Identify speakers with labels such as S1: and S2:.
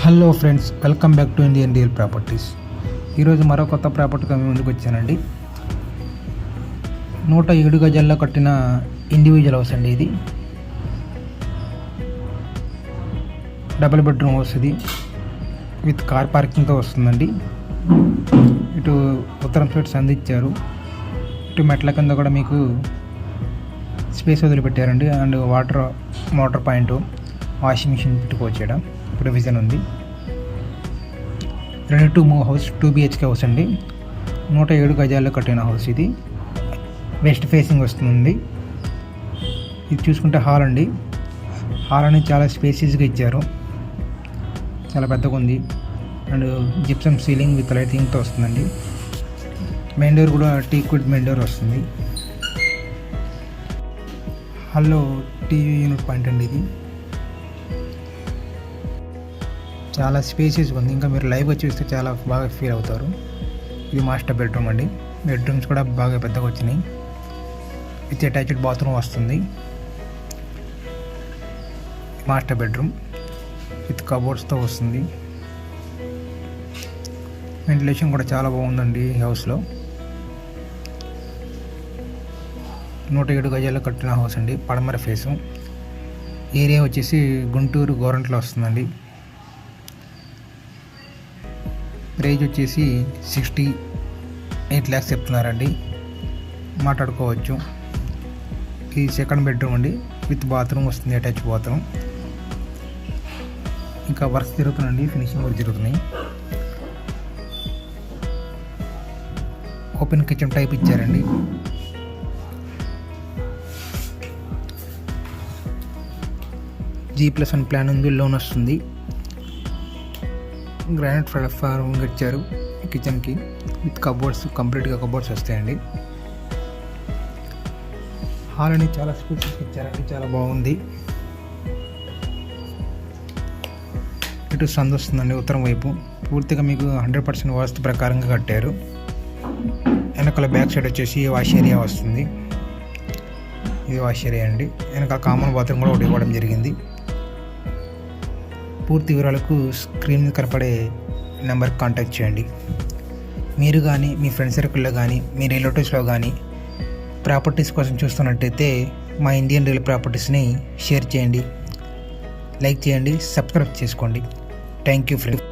S1: Hello friends, welcome back to Indian real properties. ఈరోజు మరో కొత్త ప్రాపర్టీగా మీ ముందుకు వచ్చానండి. 107 గజాల్లో కట్టిన ఇండివిజువల్ హౌస్ అండి. ఇది డబుల్ బెడ్రూమ్ హౌస్. ఇది విత్ కార్ పార్కింగ్తో వస్తుందండి. ఇటు ఉత్తరం సైడ్ సంధించారు. ఇటు మెట్ల కింద కూడా మీకు స్పేస్ వదిలిపెట్టారండి. And motor point, washing machine పెట్టుకోవచ్చాడు ప్రొవిజన్ ఉంది. Ready to move house, 2 BHK house అండి. 107 గజాల్లో కట్టిన హౌస్. ఇది వెస్ట్ ఫేసింగ్ వస్తుంది. ఇది చూసుకుంటే హాల్ అండి. హాల్ అనేది చాలా స్పేసియస్గా ఇచ్చారు, చాలా పెద్దగా ఉంది. అండ్ జిప్సమ్ సీలింగ్ విత్ లైటింగ్తో వస్తుందండి. మెయిన్ డోర్ కూడా టీక్వుడ్ మెయిన్ డోర్ వస్తుంది. హాల్లో టీవీ యూనిట్ పాయింట్ అండి. ఇది చాలా స్పేసెస్గా ఉంది. ఇంకా మీరు లైవ్గా చూస్తే చాలా బాగా ఫీల్ అవుతారు. ఇది మాస్టర్ బెడ్రూమ్ అండి. బెడ్రూమ్స్ కూడా బాగా పెద్దగా వచ్చినాయి. విత్ అటాచ్డ్ బాత్రూమ్ వస్తుంది. మాస్టర్ బెడ్రూమ్ విత్ కబోర్డ్స్తో వస్తుంది. వెంటిలేషన్ కూడా చాలా బాగుందండి ఈ హౌస్లో. 107 గజాల్లో కట్టిన హౌస్ అండి. పడమర ఫేసు. ఏరియా వచ్చేసి గుంటూరు గోరంట్లో వస్తుందండి. ప్రైజ్ వచ్చేసి 68 lakhs చెప్తున్నారండి. మాట్లాడుకోవచ్చు. ఇది సెకండ్ బెడ్రూమ్ అండి. విత్ బాత్రూమ్ వస్తుంది, అటాచ్ బాత్రూమ్. ఇంకా వర్క్స్ జరుగుతున్నాయండి, ఫినిషింగ్ వర్క్ జరుగుతున్నాయి. ఓపెన్ కిచెన్ టైప్ ఇచ్చారండి. G+1 ప్లాన్ ఉంది, లోన్ వస్తుంది. గ్రానైట్ ప్లాట్ఫామ్ ఇచ్చారు కిచెన్కి విత్ కబోర్డ్స్. కంప్లీట్గా కబోర్డ్స్ వస్తాయండి. హాల్ అనేది చాలా స్పేసెస్ ఇచ్చారండి, చాలా బాగుంది. ఇటు సందు వస్తుందండి ఉత్తరం వైపు. పూర్తిగా మీకు 100% వాస్తు ప్రకారంగా కట్టారు. వెనకాల బ్యాక్ సైడ్ వచ్చేసి వాష్ ఏరియా వస్తుంది. ఇది వాష్ ఏరియా అండి. వెనకాల కామన్ బాత్రూమ్ కూడా ఒకటి ఇవ్వడం జరిగింది. పూర్తి వివరాలకు స్క్రీన్ మీద కనపడే నెంబర్కి కాంటాక్ట్ చేయండి. మీరు కానీ మీ ఫ్రెండ్ సర్కిల్లో కానీ మీ రిలేటివ్స్లో కానీ ప్రాపర్టీస్ కోసం చూస్తున్నట్టయితే మా ఇండియన్ రియల్ ప్రాపర్టీస్ని షేర్ చేయండి, లైక్ చేయండి, సబ్స్క్రైబ్ చేసుకోండి. Thank you friends.